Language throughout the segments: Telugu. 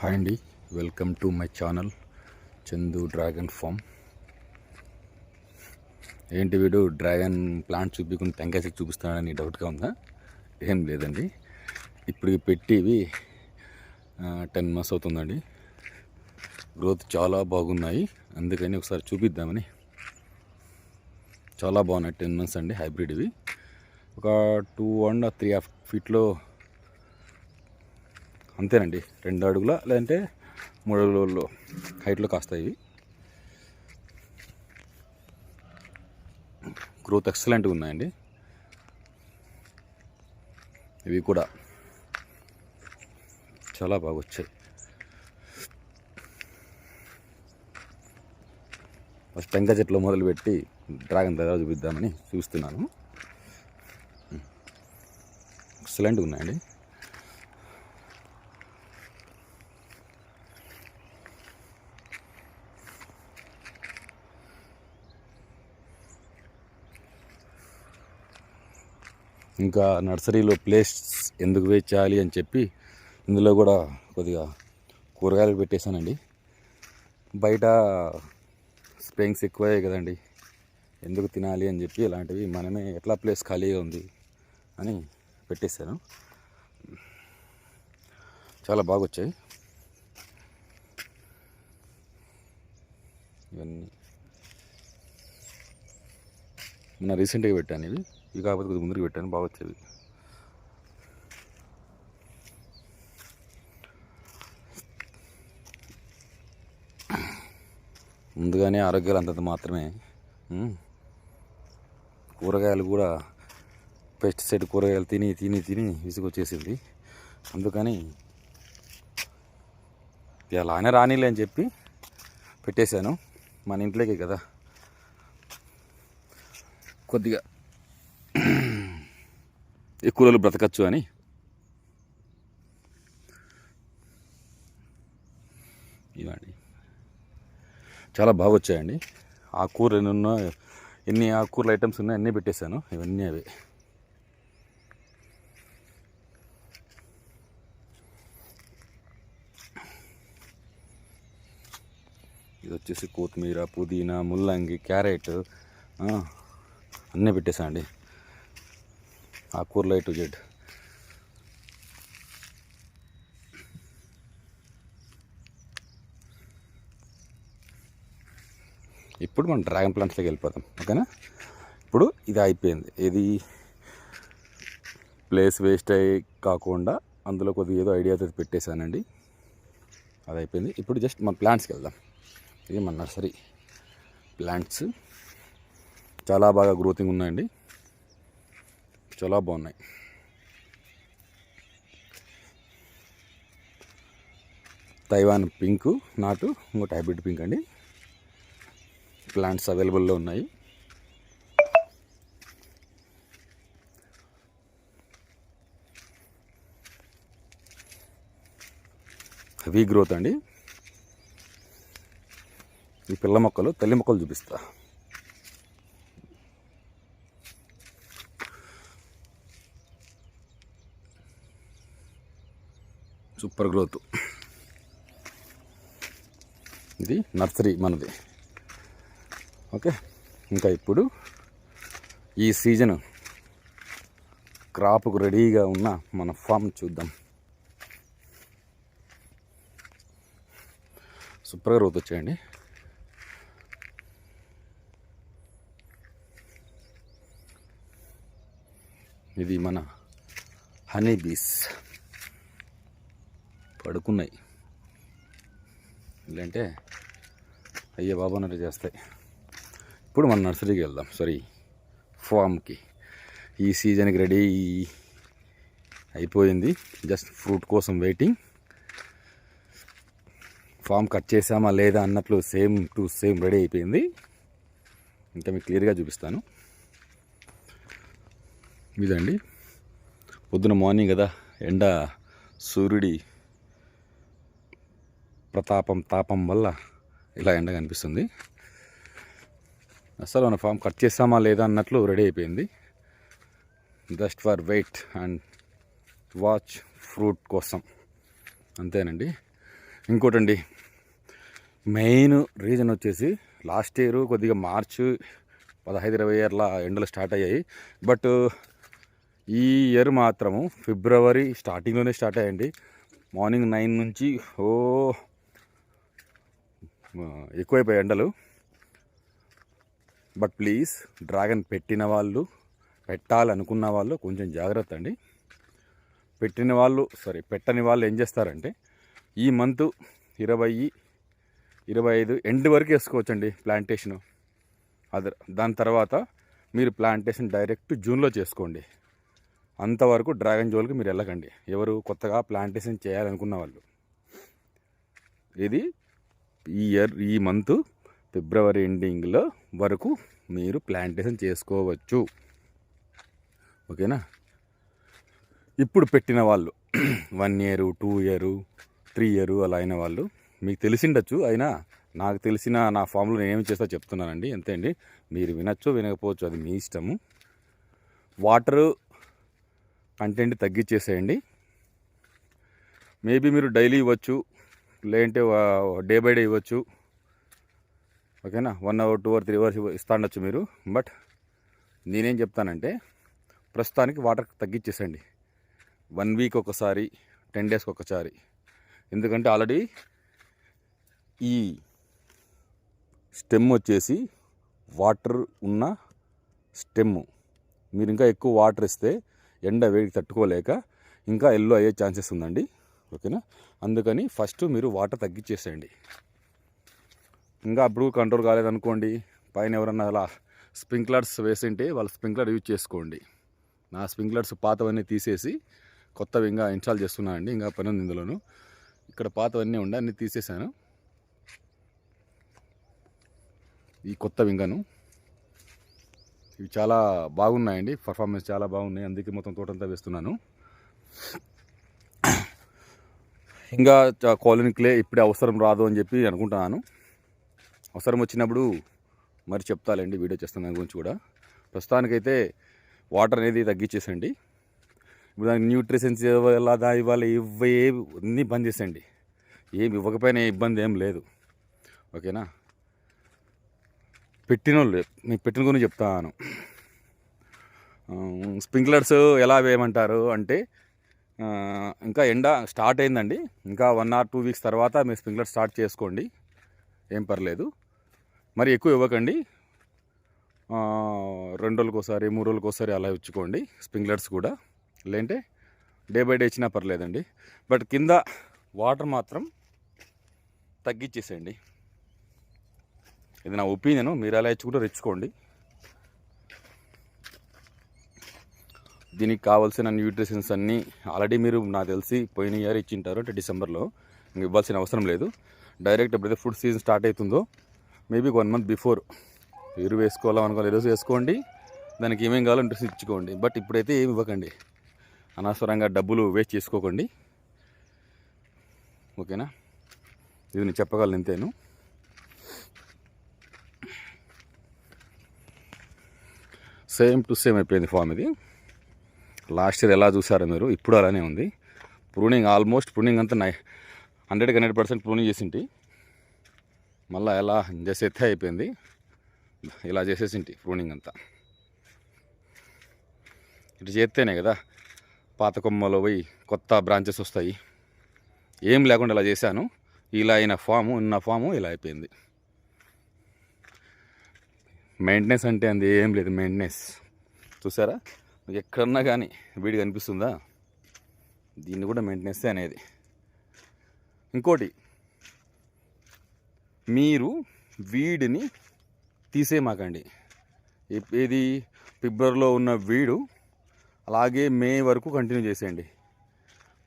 హాయ్ అండి, welcome to my channel Chandu dragon farm. ఏంటి వీడు డ్రాగన్ ప్లాంట్ చూపించుకుని టెంకాయ చెట్టు చూపిస్తున్నాడని డౌట్గా ఉందా? ఏం లేదండి, ఇప్పుడు పెట్టి ఇవి 10 months అవుతుందండి. గ్రోత్ చాలా బాగున్నాయి, అందుకని ఒకసారి చూపిద్దామని. చాలా బాగున్నాయి. 10 months అండి, హైబ్రిడ్ ఇవి. ఒక 2.5-3 feet అంతేనండి, 2 అడుగుల లేదంటే 3 అడుగుల హైట్లో కాస్తాయి ఇవి. గ్రోత్ ఎక్సలెంట్గా ఉన్నాయండి. ఇవి కూడా చాలా బాగా వచ్చాయి. ఫస్ట్ టెంకాయ చెట్లు మొదలుపెట్టి డ్రాగన్ దగ్గర చూపిద్దామని చూస్తున్నాను. ఎక్సలెంట్గా ఉన్నాయండి. ఇంకా నర్సరీలో ప్లేస్ ఎందుకు వేస్ట్ చేయాలి అని చెప్పి ఇందులో కూడా కొద్దిగా కూరగాయలు పెట్టేశానండి. బయట స్ప్రేయింగ్స్ ఎక్కువయ్యాయి కదండి, ఎందుకు తినాలి అని చెప్పి ఇలాంటివి మనమే ఎట్లా ప్లేస్ ఖాళీగా ఉంది అని పెట్టేశాను. చాలా బాగా వచ్చాయి ఇవన్నీ. మొన్న రీసెంట్గా పెట్టాను ఇవి కాకపోతే కొద్దిగా ముందుకు పెట్టాను, బాగా వచ్చేవి. ముందుగానే ఆరోగ్యాలు అంతంత మాత్రమే. కూరగాయలు కూడా పెస్టిసైడ్ కూరగాయలు తిని తిని తిని విసుగొచ్చేసింది. అందుకని అలానే రానిలే అని చెప్పి పెట్టేశాను. మన ఇంట్లోకే కదా, కొద్దిగా ఎక్కువ రోజులు బ్రతకచ్చు అని. ఇవ్వండి, చాలా బాగా వచ్చాయండి. ఆకుకూరలు ఎన్ని ఆకుకూరల ఐటమ్స్ ఉన్నాయి అన్నీ పెట్టేశాను. ఇవన్నీ అవే. ఇది వచ్చేసి కొత్తిమీర, పుదీనా, ముల్లంగి, క్యారెట్ అన్నీ పెట్టేశానండి. ఆకుకూరలు A to Z. ఇప్పుడు మనం డ్రాగన్ ప్లాంట్స్లోకి వెళ్ళిపోతాం, ఓకేనా? ఇప్పుడు ఇది అయిపోయింది. ఇది ప్లేస్ వేస్ట్ అయ్యి కాకుండా అందులో కొద్దిగా ఏదో ఐడియాతో పెట్టేశానండి, అది అయిపోయింది. ఇప్పుడు జస్ట్ మన ప్లాంట్స్కి వెళ్దాం. ఇది మన నర్సరీ ప్లాంట్స్. చాలా బాగా గ్రోతింగ్ ఉన్నాయండి, చాలా బాగున్నాయి. తైవాన్ పింక్ నాటు, ఇంకోటి హైబ్రిడ్ పింక్ అండి. ప్లాంట్స్ అవైలబుల్లో ఉన్నాయి. హెవీ గ్రోత్ అండి. ఈ పిల్ల మొక్కలు, తల్లి మొక్కలు చూపిస్తా. Super growth. ఇది నర్సరీ మనది, ఓకే. ఇంకా ఇప్పుడు ఈ సీజన్ క్రాప్కు రెడీగా ఉన్న మన ఫామ్ చూద్దాం. సూపర్గా గ్రోత్ వచ్చాయండి. ఇది మన హనీ బీస్ పడుకున్నాయి, లేదంటే అయ్యే బాబానట్టు చేస్తాయి. ఇప్పుడు మన నర్సరీకి వెళ్దాం, ఫామ్కి. ఈ సీజన్కి రెడీ అయిపోయింది, జస్ట్ ఫ్రూట్ కోసం వెయిటింగ్. ఫామ్ కట్ చేసామా లేదా అన్నట్లు సేమ్ టు సేమ్ రెడీ అయిపోయింది. ఇంకా మీకు క్లియర్గా చూపిస్తాను. ఇదండి, పొద్దున మార్నింగ్ కదా, ఎండ సూర్యుడి తాపం వల్ల ఇలా ఎండ కనిపిస్తుంది. అసలు మన ఫామ్ కట్ చేసామా లేదా అన్నట్లు రెడీ అయిపోయింది. Just for weight and watch fruit కోసం, అంతేనండి. ఇంకోటండి, మెయిన్ రీజన్ వచ్చేసి లాస్ట్ ఇయర్ కొద్దిగా మార్చ్ 15-20 అట్లా ఎండలు స్టార్ట్ అయ్యాయి. బట్ ఈ ఇయర్ మాత్రము ఫిబ్రవరి స్టార్టింగ్లోనే స్టార్ట్ అయ్యాయండి. మార్నింగ్ 9 నుంచి ఎక్కువైపోయాయి ఎండలు. బట్ ప్లీజ్, డ్రాగన్ పెట్టిన వాళ్ళు, పెట్టాలనుకున్న వాళ్ళు కొంచెం జాగ్రత్త అండి. పెట్టని వాళ్ళు ఏం చేస్తారంటే ఈ మంత్ 20-25 ఎండ్ వరకు వేసుకోవచ్చండి ప్లాంటేషను. దాని తర్వాత మీరు ప్లాంటేషన్ డైరెక్ట్ జూన్లో చేసుకోండి. అంతవరకు డ్రాగన్ జోలికి మీరు వెళ్ళకండి, ఎవరు కొత్తగా ప్లాంటేషన్ చేయాలనుకున్న వాళ్ళు. ఇది ఈ మంత్ ఫిబ్రవరి ఎండింగ్లో వరకు మీరు ప్లాంటేషన్ చేసుకోవచ్చు. ఓకేనా? ఇప్పుడు పెట్టిన వాళ్ళు 1 year, 2 year, 3 year అలా అయిన వాళ్ళు మీకు తెలిసిండొచ్చు. అయినా నాకు తెలిసిన నా ఫామ్లో నేనేమి చేస్తా చెప్తున్నానండి, అంతే అండి. మీరు వినొచ్చు వినకపోవచ్చు, అది మీ ఇష్టము. వాటర్ కంటెంట్ తగ్గించేసేయండి. మేబీ మీరు డైలీ ఇవ్వచ్చు, లేదంటే డే బై డే ఇవ్వచ్చు. ఓకేనా? 1 hour, 2 hour, 3 hours ఇస్తా ఉండొచ్చు మీరు. బట్ నేనేం చెప్తానంటే ప్రస్తుతానికి వాటర్ తగ్గించేసేయండి. 1 week ఒకసారి, 10 daysకి ఒకసారి. ఎందుకంటే ఆల్రెడీ ఈ స్టెమ్ వచ్చేసి వాటర్ ఉన్న స్టెమ్. మీరు ఇంకా ఎక్కువ వాటర్ ఇస్తే ఎండ వేడికి తట్టుకోలేక ఇంకా ఎల్లో అయ్యే ఛాన్సెస్ ఉందండి. ఓకేనా? అందుకని ఫస్ట్ మీరు వాటర్ తగ్గించేసేయండి. ఇంకా అప్పుడు కంట్రోల్ కాలేదనుకోండి, పైన ఎవరన్నా అలా స్ప్రింక్లర్స్ వేసింటే వాళ్ళు స్ప్రింక్లర్ యూజ్ చేసుకోండి. నా స్ప్రింక్లర్స్ పాతవన్నీ తీసేసి కొత్తవి ఇంకా ఇన్స్టాల్ చేస్తున్నానండి. ఇంకా పని ఉంది ఇందులోను. ఇక్కడ పాతవన్నీ ఉండే అన్నీ తీసేసాను. ఈ కొత్తవి ఇంకాను ఇవి చాలా బాగున్నాయండి, పర్ఫార్మెన్స్ చాలా బాగున్నాయి. అందుకే మొత్తం తోటంతా వేస్తున్నాను. ఇంకా కాలనీ క్లే ఇప్పుడే అవసరం రాదు అని చెప్పి అనుకుంటున్నాను. అవసరం వచ్చినప్పుడు మరి చెప్తాలేండి, వీడియో చేస్తాను దాని గురించి కూడా. ప్రస్తుతానికైతే వాటర్ అనేది తగ్గించేసండి. ఇప్పుడు దానికి న్యూట్రిషన్స్ ఇవ్వాలి ఇవన్నీ బంద్ చేసేయండి. ఏమి ఇవ్వకపోయినా ఇబ్బంది ఏం లేదు. ఓకేనా? పెట్టిన వాళ్ళు, మీకు పెట్టిన గురించి చెప్తాను. స్ప్రింక్లర్స్ ఎలా వేయమంటారు అంటే, ఇంకా ఎండ స్టార్ట్ అయిందండి, ఇంకా 1 or 2 weeks తర్వాత మీరు స్ప్రింక్లర్ స్టార్ట్ చేసుకోండి, ఏం పర్లేదు. మరి ఎక్కువ ఇవ్వకండి, 2 రోజులకోసారి 3 రోజులకోసారి అలా ఇచ్చుకోండి స్ప్రింక్లర్స్ కూడా. లేదంటే డే బై డే ఇచ్చినా పర్లేదండి. బట్ కింద వాటర్ మాత్రం తగ్గించేసేయండి. ఇది నా ఒపీనియన్, మీరు అలా ఇచ్చుకుంటే తెచ్చుకోండి. దీనికి కావాల్సిన న్యూట్రిషన్స్ అన్నీ ఆల్రెడీ మీరు నాకు తెలిసి పోయిన ఇయర్ ఇచ్చింటారు, అంటే డిసెంబర్లో. ఇంక ఇవ్వాల్సిన అవసరం లేదు. డైరెక్ట్ ఎప్పుడైతే ఫుడ్ సీజన్ స్టార్ట్ అవుతుందో మేబీ 1 month బిఫోర్ ఎరువు వేసుకోవాలనుకోవాలి, ఎరువు వేసుకోండి. దానికి ఏమేం కావాలో న్యూట్రిషన్ ఇచ్చుకోండి. బట్ ఇప్పుడైతే ఏమి ఇవ్వకండి, అనవసరంగా డబ్బులు వేస్ట్ చేసుకోకండి. ఓకేనా? ఇది నేను చెప్పగలను, ఇంతేను. సేమ్ టు సేమ్ అయిపోయింది ఫామ్ ఇది. లాస్ట్ ఇయర్ ఎలా చూసారో మీరు, ఇప్పుడు అలానే ఉంది. ప్రూనింగ్ ఆల్మోస్ట్ అంతా 100% ప్రూనింగ్ చేసింటి. మళ్ళీ ఎలా చేసేస్తే అయిపోయింది, ఇలా చేసేసింటి ప్రూనింగ్ అంతా. ఇటు చేస్తేనే కదా పాత కొమ్మలో పోయి కొత్త బ్రాంచెస్ వస్తాయి. ఏం లేకుండా ఇలా చేశాను. ఇలా అయిన ఫాము ఇలా అయిపోయింది. మెయింటెనెన్స్ అంటే అంది ఏం లేదు. మెయింటెనెన్స్ చూసారా, ఎక్కడన్నా కానీ వీడి కనిపిస్తుందా, దీన్ని కూడా మెయింటెనెన్స్ అనేది. ఇంకోటి, మీరు వీడిని తీసేయమాకండి. ఏది ఫిబ్రవరిలో ఉన్న వీడు అలాగే మే వరకు కంటిన్యూ చేసేయండి.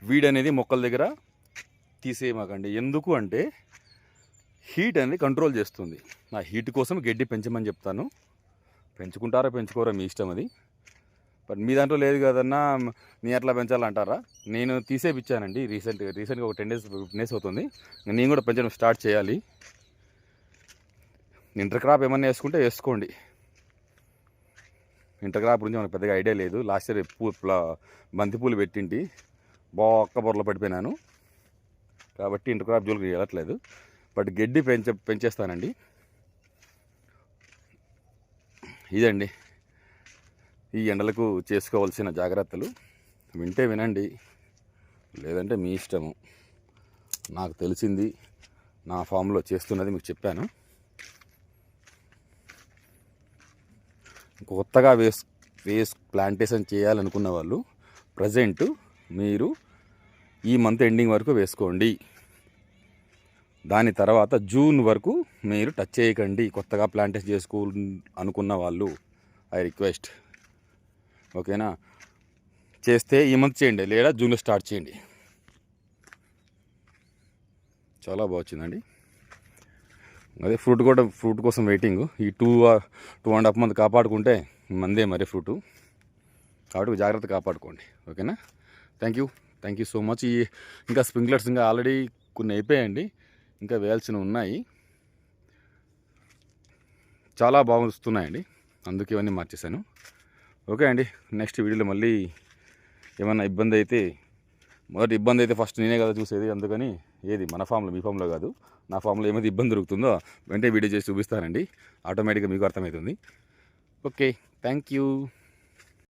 వీడ్ అనేది మొక్కల దగ్గర తీసేయమాకండి. ఎందుకు అంటే హీట్ అనేది కంట్రోల్ చేస్తుంది. ఆ హీట్ కోసం గడ్డి పెంచమని చెప్తాను. పెంచుకుంటారా పెంచుకోరా మీ ఇష్టం అది. బట్ మీ దాంట్లో లేదు కదన్నా నీ అట్లా పెంచాలంటారా? నేను తీసేపిచ్చానండి రీసెంట్గా ఒక 10 days 15 days అవుతుంది. నేను కూడా పెంచడం స్టార్ట్ చేయాలి. ఇంటర్ క్రాప్ ఏమన్నా వేసుకుంటే వేసుకోండి. ఇంటర్ క్రాప్ గురించి మనకు పెద్దగా ఐడియా లేదు. లాస్ట్ ఇయర్ బంతిపూలు పెట్టింటి, ఒక్క బొర్రలో పడిపోయినాను. కాబట్టి ఇంటర్ క్రాప్ జోలికి వెళ్ళట్లేదు. బట్ గడ్డి పెంచేస్తానండి. ఇదండి ఈ ఎండలకు చేసుకోవాల్సిన జాగ్రత్తలు. వింటే వినండి, లేదంటే మీ ఇష్టము. నాకు తెలిసింది, నా ఫామ్లో చేస్తున్నది మీకు చెప్పాను. కొత్తగా ప్లాంటేషన్ చేయాలనుకున్న వాళ్ళు ప్రజెంట్ మీరు ఈ మంత్ ఎండింగ్ వరకు వేసుకోండి. దాని తర్వాత జూన్ వరకు మీరు టచ్ చేయకండి. కొత్తగా ప్లాంటేషన్ అనుకున్న వాళ్ళు ఐ రిక్వెస్ట్, ఓకేనా? చేస్తే ఈ మంత్ చేయండి, లేదా జూన్లో స్టార్ట్ చేయండి. చాలా బాగుందండి. అదే ఫ్రూట్ కోసం వెయిటింగ్. ఈ 2.5 మంత్ కాపాడుకుంటే మందే మరి ఫ్రూటు. కాబట్టి జాగ్రత్త కాపాడుకోండి, ఓకేనా? Thank you so much. ఇంకా స్ప్రింక్లర్స్ ఇంకా ఆల్రెడీ కొన్ని అయిపోయాయండి, ఇంకా వేయాల్సినవి ఉన్నాయి. చాలా బాగా వస్తున్నాయండి, అందుకే ఇవన్నీ మార్చేశాను. ఓకే అండి, నెక్స్ట్ వీడియోలో మళ్ళీ ఏమన్నా ఇబ్బంది అయితే ఫస్ట్ నేనే కదా చూసేది. అందుకని ఏది మన ఫామ్లో, మీ ఫామ్లో కాదు, నా ఫామ్లో ఏమైతే ఇబ్బంది దొరుకుతుందో వెంటనే వీడియో చేసి చూపిస్తానండి. ఆటోమేటిక్గా మీకు అర్థమవుతుంది. Okay, thank you.